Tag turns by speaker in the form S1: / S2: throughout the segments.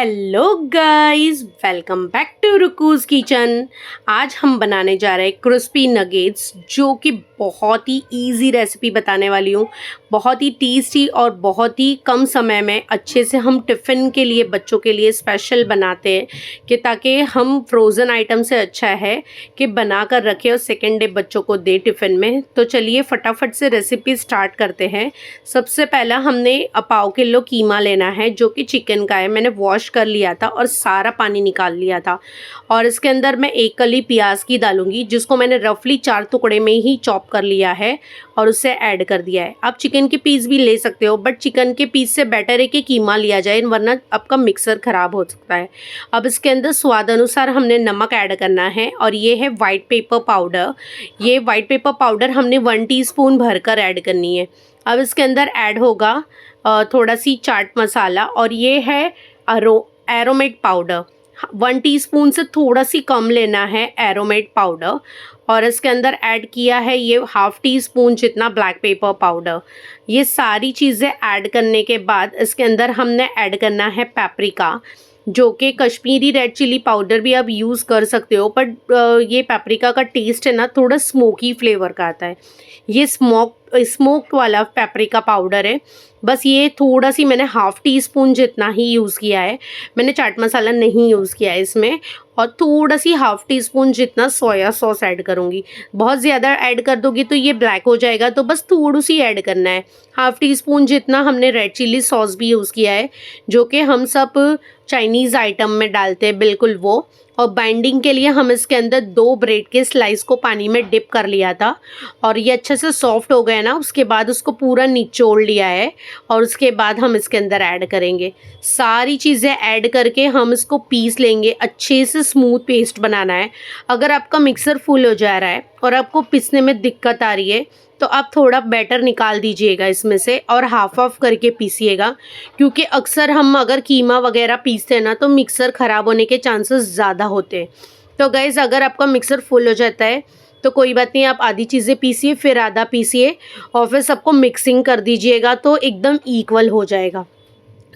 S1: Hello guys, welcome back to Rukoo's kitchen. आज हम बनाने जा रहे हैं क्रिस्पी नगेट्स, जो कि बहुत ही इजी रेसिपी बताने वाली हूँ। बहुत ही टेस्टी और बहुत ही कम समय में अच्छे से हम टिफ़िन के लिए बच्चों के लिए स्पेशल बनाते हैं कि ताकि हम फ्रोज़न आइटम से अच्छा है कि बना कर रखें और सेकेंड डे बच्चों को दे टिफ़िन में। तो चलिए फटाफट से रेसिपी स्टार्ट करते हैं। सबसे पहला हमने पाव किलो कीमा लेना है, जो कि चिकन का है। मैंने वॉश कर लिया था और सारा पानी निकाल लिया था। और इसके अंदर मैं एक कली प्याज की डालूंगी, जिसको मैंने रफली 4 टुकड़े में ही चॉप कर लिया है और उसे ऐड कर दिया है। आप चिकन के पीस भी ले सकते हो, बट चिकन के पीस से बेटर है कि कीमा लिया जाए, वरना आपका मिक्सर ख़राब हो सकता है। अब इसके अंदर स्वाद अनुसार हमने नमक ऐड करना है, और ये है वाइट पेपर पाउडर। ये वाइट पेपर पाउडर हमने 1 टीस्पून भरकर ऐड करनी है। अब इसके अंदर ऐड होगा थोड़ा सी चाट मसाला, और ये है एरोमेट पाउडर। 1 टीस्पून से थोड़ा सी कम लेना है एरोमेट पाउडर। और इसके अंदर ऐड किया है ये ½ टीस्पून जितना ब्लैक पेपर पाउडर। ये सारी चीज़ें ऐड करने के बाद इसके अंदर हमने ऐड करना है पेपरिका, जो कि कश्मीरी रेड चिली पाउडर भी आप यूज़ कर सकते हो, बट ये पेपरिका का टेस्ट है ना, थोड़ा स्मोकी फ्लेवर का आता है। ये स्मोक्ड वाला पेपरिका पाउडर है। बस ये थोड़ा सी मैंने ½ टीस्पून जितना ही यूज़ किया है। मैंने चाट मसाला नहीं यूज़ किया है इसमें। और थोड़ा सी ½ टीस्पून जितना सोया सॉस ऐड करूँगी। बहुत ज़्यादा ऐड कर दोगी तो ये ब्लैक हो जाएगा, तो बस थोड़ी सी ऐड करना है। ½ टीस्पून जितना हमने रेड चिली सॉस भी यूज़ किया है, जो कि हम सब चाइनीज़ आइटम में डालते हैं, बिल्कुल वो। और बाइंडिंग के लिए हम इसके अंदर 2 ब्रेड के स्लाइस को पानी में डिप कर लिया था, और ये अच्छे से सॉफ्ट हो गया ना, उसके बाद उसको पूरा निचोड़ लिया है। और उसके बाद हम इसके अंदर ऐड करेंगे सारी चीज़ें ऐड करके हम इसको पीस लेंगे। अच्छे से स्मूथ पेस्ट बनाना है। अगर आपका मिक्सर फुल हो जा रहा है और आपको पीसने में दिक्कत आ रही है, तो आप थोड़ा बैटर निकाल दीजिएगा इसमें से और हाफ ऑफ करके पीसिएगा, क्योंकि अक्सर हम अगर कीमा वगैरह पीसते हैं ना, तो मिक्सर ख़राब होने के चांसेस ज़्यादा होते हैं। तो गाइज़, अगर आपका मिक्सर फुल हो जाता है तो कोई बात नहीं, आप आधी चीज़ें पीसिए फिर आधा पीसिए, और फिर सबको मिक्सिंग कर दीजिएगा तो एकदम इक्वल हो जाएगा।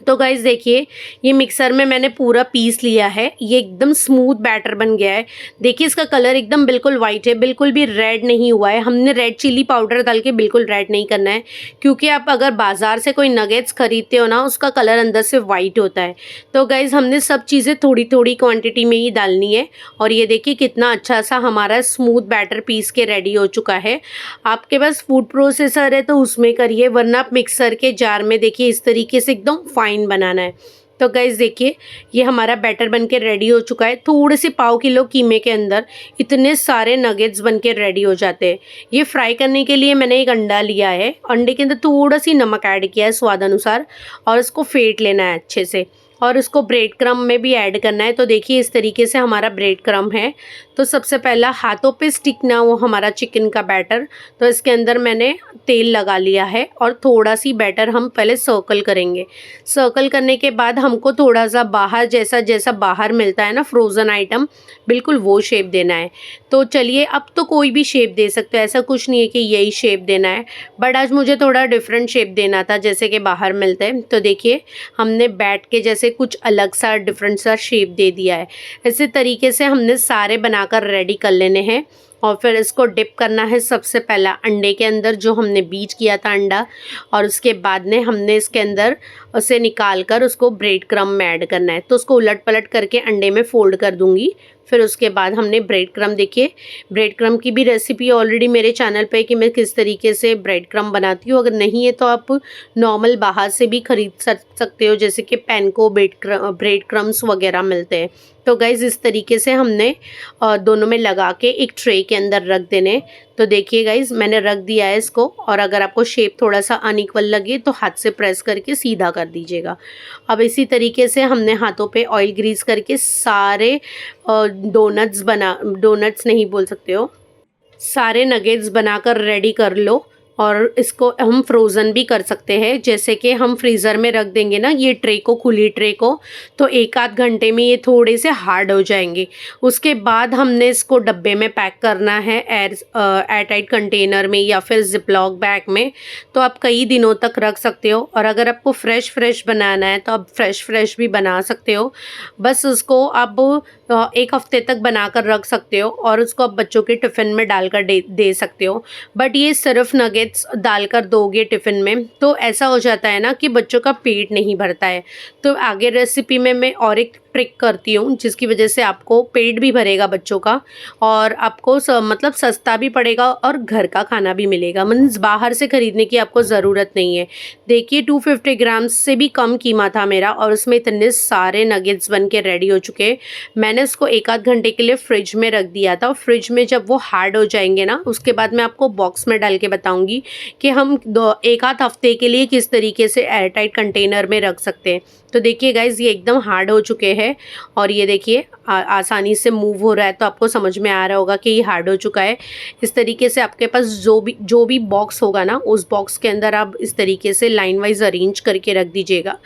S1: तो गाइज़ देखिए, ये मिक्सर में मैंने पूरा पीस लिया है। ये एकदम स्मूथ बैटर बन गया है। देखिए इसका कलर एकदम बिल्कुल वाइट है, बिल्कुल भी रेड नहीं हुआ है। हमने रेड चिली पाउडर डाल के बिल्कुल रेड नहीं करना है, क्योंकि आप अगर बाज़ार से कोई नगेट्स खरीदते हो ना, उसका कलर अंदर से वाइट होता है। तो गाइज़, हमने सब चीज़ें थोड़ी थोड़ी क्वान्टिटी में ही डालनी है। और ये देखिए कितना अच्छा सा हमारा स्मूथ बैटर पीस के रेडी हो चुका है। आपके पास फूड प्रोसेसर है तो उसमें करिए, वरना आप मिक्सर के जार में देखिए इस तरीके से एकदम फाइन बनाना है। तो गाइज़ देखिए, ये हमारा बैटर बनके रेडी हो चुका है। थोड़े से ½ किलो कीमे के अंदर इतने सारे नगेट्स बनके रेडी हो जाते हैं। ये फ्राई करने के लिए मैंने एक अंडा लिया है। अंडे के अंदर थोड़ा सी नमक ऐड किया है स्वाद अनुसार, और इसको फेंट लेना है अच्छे से। और इसको ब्रेड क्रम्ब में भी ऐड करना है। तो देखिए इस तरीके से हमारा ब्रेड क्रम्ब है। तो सबसे पहला हाथों पे स्टिक ना हो हमारा चिकन का बैटर, तो इसके अंदर मैंने तेल लगा लिया है और थोड़ा सी बैटर हम पहले सर्कल करेंगे। सर्कल करने के बाद हमको थोड़ा सा बाहर जैसा बाहर मिलता है ना फ्रोज़न आइटम, बिल्कुल वो शेप देना है। तो चलिए, अब तो कोई भी शेप दे सकते हो, ऐसा कुछ नहीं है कि यही शेप देना है, बट आज मुझे थोड़ा डिफरेंट शेप देना था जैसे कि बाहर मिलते हैं। तो देखिए हमने बैठ के जैसे कुछ अलग सा डिफरेंट सा शेप दे दिया है। इसी तरीके से हमने सारे बनाकर रेडी कर लेने हैं। और फिर इसको डिप करना है सबसे पहला अंडे के अंदर, जो हमने बीट किया था अंडा, और उसके बाद में हमने इसके अंदर उसे निकाल कर उसको ब्रेड क्रम्ब में ऐड करना है। तो उसको उलट पलट करके अंडे में फोल्ड कर दूंगी। फिर उसके बाद हमने ब्रेड क्रम्ब, देखिए ब्रेड क्रम्ब की भी रेसिपी ऑलरेडी मेरे चैनल पे है कि मैं किस तरीके से ब्रेड क्रम्ब बनाती हूँ। अगर नहीं है तो आप नॉर्मल बाहर से भी खरीद सकते हो, जैसे कि पैनको ब्रेड क्रम्ब्स वगैरह मिलते हैं। तो गाइज़ इस तरीके से हमने दोनों में लगा के एक ट्रे के अंदर रख देने। तो देखिए गाइज़, मैंने रख दिया है इसको, और अगर आपको शेप थोड़ा सा अनइक्वल लगे तो हाथ से प्रेस करके सीधा कर दीजिएगा। अब इसी तरीके से हमने हाथों पे ऑयल ग्रीस करके सारे डोनट्स नहीं बोल सकते हो, सारे नगेट्स बनाकर रेडी कर लो। और इसको हम फ्रोज़न भी कर सकते हैं। जैसे कि हम फ्रीज़र में रख देंगे ना ये ट्रे को, खुली ट्रे को, तो 1 आध घंटे में ये थोड़े से हार्ड हो जाएंगे। उसके बाद हमने इसको डब्बे में पैक करना है, एयर टाइट कंटेनर में या फिर ज़िपलॉक बैग में। तो आप कई दिनों तक रख सकते हो, और अगर आपको फ्रेश बनाना है तो आप फ्रेश भी बना सकते हो। बस उसको आप 1 हफ्ते तक बनाकर रख सकते हो, और उसको आप बच्चों के टिफ़िन में डालकर दे सकते हो। बट ये सिर्फ नगेट्स डालकर दोगे टिफ़िन में तो ऐसा हो जाता है ना कि बच्चों का पेट नहीं भरता है। तो आगे रेसिपी में मैं और एक ट्रिक करती हूँ जिसकी वजह से आपको पेट भी भरेगा बच्चों का, और आपको मतलब सस्ता भी पड़ेगा और घर का खाना भी मिलेगा। मीन्स बाहर से ख़रीदने की आपको ज़रूरत नहीं है। देखिए 250 ग्राम से भी कम कीमा था मेरा, और उसमें इतने सारे नगेट्स बन के रेडी हो चुके। मैंने उसको 1 आध घंटे के लिए फ्रिज में रख दिया था। फ्रिज में जब वो हार्ड हो जाएंगे ना, उसके बाद मैं आपको बॉक्स में डाल के बताऊंगी कि हम 1 आध हफ्ते के लिए किस तरीके से एयर टाइट कंटेनर में रख सकते हैं। तो देखिए गाइज़, ये एकदम हार्ड हो चुके हैं, और ये देखिए आसानी से मूव हो रहा है, तो आपको समझ में आ रहा होगा कि ये हार्ड हो चुका है। इस तरीके से आपके पास जो भी बॉक्स होगा ना, उस बॉक्स के अंदर आप इस तरीके से लाइन वाइज अरेंज करके रख दीजिएगा।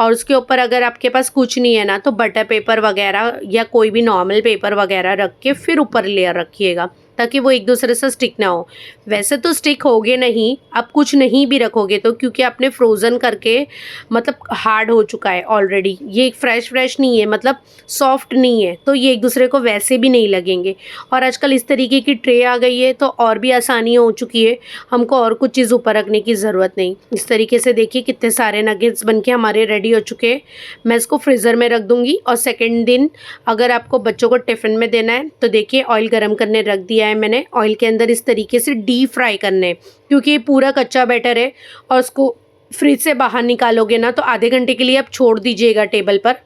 S1: और उसके ऊपर अगर आपके पास कुछ नहीं है ना, तो बटर पेपर वगैरह या कोई भी नॉर्मल पेपर वगैरह रख के फिर ऊपर लेयर रखिएगा, ताकि वो एक दूसरे से स्टिक ना हो। वैसे तो स्टिक होगे नहीं, आप कुछ नहीं भी रखोगे तो, क्योंकि आपने फ्रोज़न करके मतलब हार्ड हो चुका है ऑलरेडी। ये फ्रेश नहीं है, मतलब सॉफ्ट नहीं है, तो ये एक दूसरे को वैसे भी नहीं लगेंगे। और आजकल इस तरीके की ट्रे आ गई है तो और भी आसानी हो चुकी है, हमको और कुछ चीज़ ऊपर रखने की ज़रूरत नहीं। इस तरीके से देखिए कितने सारे नगेट्स बन के हमारे रेडी हो चुके हैं। मैं इसको फ्रीज़र में रख दूँगी, और सेकेंड दिन अगर आपको बच्चों को टिफ़िन में देना है तो देखिए ऑयल गर्म करने रख दिया है मैंने। ऑयल के अंदर इस तरीके से डीप फ्राई करने हैं, क्योंकि ये पूरा कच्चा बैटर है, और उसको फ्रिज से बाहर निकालोगे ना तो आधे घंटे के लिए आप छोड़ दीजिएगा टेबल पर,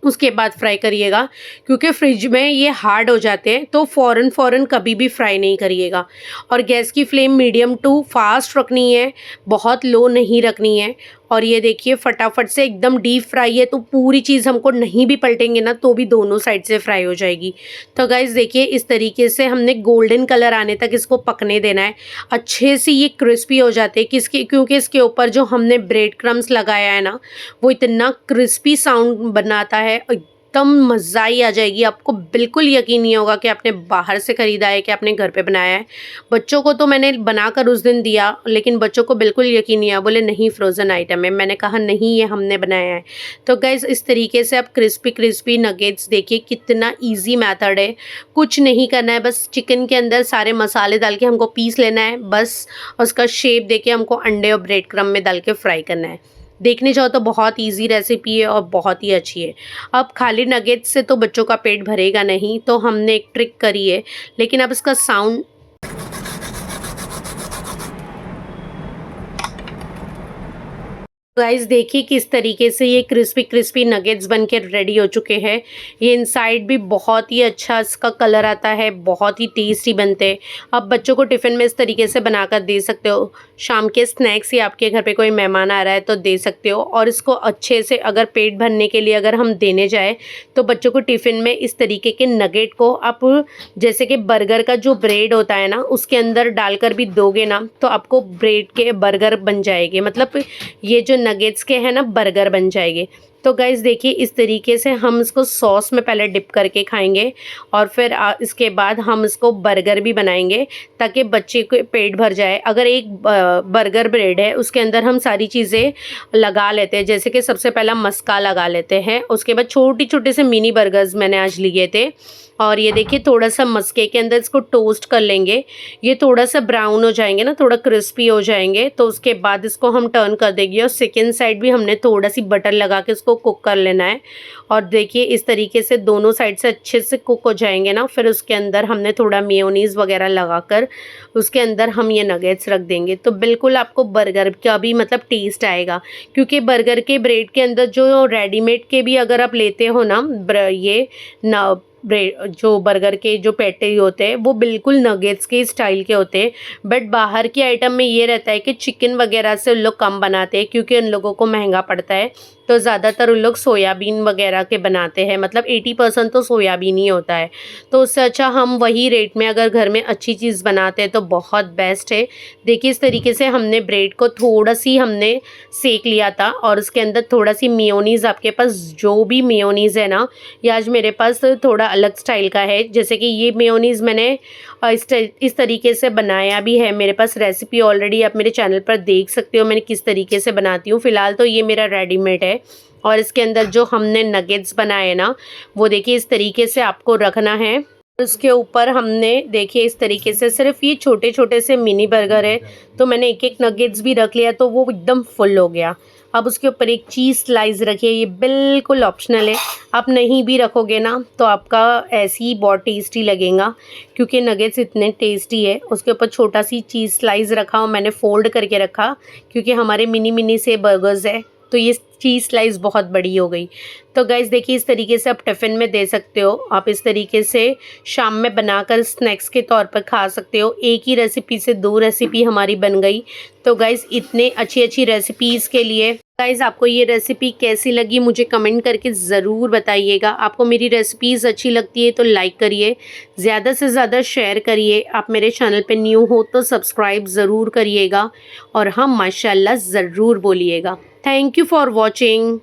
S1: उसके बाद फ्राई करिएगा। क्योंकि फ्रिज में ये हार्ड हो जाते हैं, तो फ़ौरन कभी भी फ्राई नहीं करिएगा। और गैस की फ्लेम मीडियम टू फास्ट रखनी है, बहुत लो नहीं रखनी है। और ये देखिए फटाफट से एकदम डीप फ्राई है, तो पूरी चीज़ हमको नहीं भी पलटेंगे ना तो भी दोनों साइड से फ्राई हो जाएगी। तो गाइज़ देखिए इस तरीके से हमने गोल्डन कलर आने तक इसको पकने देना है। अच्छे से ये क्रिस्पी हो जाते हैं, क्योंकि इसके ऊपर जो हमने ब्रेड क्रम्स लगाया है ना, वो इतना क्रिस्पी साउंड बनाता है, एकदम मज़ा ही आ जाएगी। आपको बिल्कुल यकीन नहीं होगा कि आपने बाहर से ख़रीदा है कि आपने घर पे बनाया है। बच्चों को तो मैंने बनाकर उस दिन दिया, लेकिन बच्चों को बिल्कुल यकीन नहीं आया, बोले नहीं फ्रोज़न आइटम है। मैंने कहा नहीं, ये हमने बनाया है। तो गाइज़ इस तरीके से आप क्रिस्पी नगेट्स देखिए, कितना ईजी मेथड है। कुछ नहीं करना है, बस चिकन के अंदर सारे मसाले डाल के हमको पीस लेना है बस। उसका शेप देके हमको अंडे और ब्रेड क्रम्ब में डाल के फ्राई करना है। देखने जाओ तो बहुत इजी रेसिपी है और बहुत ही अच्छी है। अब खाली नगेट्स से तो बच्चों का पेट भरेगा नहीं, तो हमने एक ट्रिक करी है, लेकिन अब इसका साउंड गाइस देखिए किस तरीके से ये क्रिस्पी नगेट्स बन के रेडी हो चुके हैं। ये इनसाइड भी बहुत ही अच्छा इसका कलर आता है, बहुत ही टेस्टी बनते हैं। अब बच्चों को टिफ़िन में इस तरीके से बनाकर दे सकते हो। शाम के स्नैक्स या आपके घर पे कोई मेहमान आ रहा है तो दे सकते हो। और इसको अच्छे से अगर पेट भरने के लिए अगर हम देने जाए तो बच्चों को टिफ़िन में इस तरीके के नगेट को आप जैसे कि बर्गर का जो ब्रेड होता है ना, उसके अंदर डालकर भी दोगे ना तो आपको ब्रेड के बर्गर बन जाएंगे। मतलब ये जो नगेट्स के हैं ना, बर्गर बन जाएंगे। तो गाइज़ देखिए इस तरीके से हम इसको सॉस में पहले डिप करके खाएंगे, और फिर इसके बाद हम इसको बर्गर भी बनाएंगे ताकि बच्चे को पेट भर जाए। अगर एक बर्गर ब्रेड है, उसके अंदर हम सारी चीज़ें लगा लेते हैं, जैसे कि सबसे पहला मस्का लगा लेते हैं, उसके बाद छोटे छोटे से मिनी बर्गर्स मैंने आज लिए थे। और ये देखिए थोड़ा सा मस्के के अंदर इसको टोस्ट कर लेंगे। ये थोड़ा सा ब्राउन हो जाएंगे ना, थोड़ा क्रिस्पी हो जाएंगे, तो उसके बाद इसको हम टर्न कर देंगे, और सेकेंड साइड भी हमने थोड़ा सी बटर लगा के इसको कुक कर लेना है। और देखिए इस तरीके से दोनों साइड से अच्छे से कुक हो जाएंगे ना, फिर उसके अंदर हमने थोड़ा मेयोनीज़ वगैरह लगाकर उसके अंदर हम ये नगेट्स रख देंगे। तो बिल्कुल आपको बर्गर का भी मतलब टेस्ट आएगा, क्योंकि बर्गर के ब्रेड के अंदर जो रेडीमेड के भी अगर आप लेते हो ना, ये ना ब्रेड जो बर्गर के जो पैटी होते हैं वो बिल्कुल नगेट्स के स्टाइल के होते हैं, बट बाहर की आइटम में ये रहता है कि चिकन वगैरह से उन लोग कम बनाते हैं क्योंकि उन लोगों को महंगा पड़ता है। तो ज़्यादातर उन लोग सोयाबीन वगैरह के बनाते हैं, मतलब 80% तो सोयाबीन ही होता है। तो उससे अच्छा हम वही रेट में अगर घर में अच्छी चीज़ बनाते हैं तो बहुत बेस्ट है। देखिए इस तरीके से हमने ब्रेड को थोड़ा सी हमने सेक लिया था और उसके अंदर थोड़ा सी मेयोनीज़, आपके पास जो भी मेयोनीज़ है ना, ये आज मेरे पास थोड़ा अलग स्टाइल का है। जैसे कि ये मेयोनीज़ मैंने इस तरीके से बनाया भी है, मेरे पास रेसिपी ऑलरेडी आप मेरे चैनल पर देख सकते हो मैंने किस तरीके से बनाती हूँ। फ़िलहाल तो ये मेरा रेडीमेड है। और इसके अंदर जो हमने नगेट्स बनाए ना, वो देखिए इस तरीके से आपको रखना है। उसके ऊपर हमने देखिए इस तरीके से, सिर्फ ये छोटे छोटे से मिनी बर्गर है तो मैंने एक एक नगेट्स भी रख लिया तो वो एकदम फुल हो गया। अब उसके ऊपर एक चीज़ स्लाइस रखिए, ये बिल्कुल ऑप्शनल है। आप नहीं भी रखोगे ना तो आपका ऐसे ही बहुत टेस्टी लगेगा क्योंकि नगेट्स इतने टेस्टी है। उसके ऊपर छोटा सी चीज़ स्लाइस रखा और मैंने फ़ोल्ड करके रखा क्योंकि हमारे मिनी मिनी से बर्गर्स है तो ये चीज़ स्लाइस बहुत बड़ी हो गई। तो गाइज़ देखिए इस तरीके से आप टिफ़िन में दे सकते हो, आप इस तरीके से शाम में बनाकर स्नैक्स के तौर पर खा सकते हो। एक ही रेसिपी से 2 रेसिपी हमारी बन गई। तो गाइज़ इतने अच्छी अच्छी रेसिपीज़ के लिए गाइज़ आपको ये रेसिपी कैसी लगी मुझे कमेंट करके ज़रूर बताइएगा। आपको मेरी रेसिपीज़ अच्छी लगती है तो लाइक करिए, ज़्यादा से ज़्यादा शेयर करिए। आप मेरे चैनल पे न्यू हो तो सब्सक्राइब ज़रूर करिएगा और हाँ माशाल्लाह ज़रूर बोलिएगा। Thank you for watching.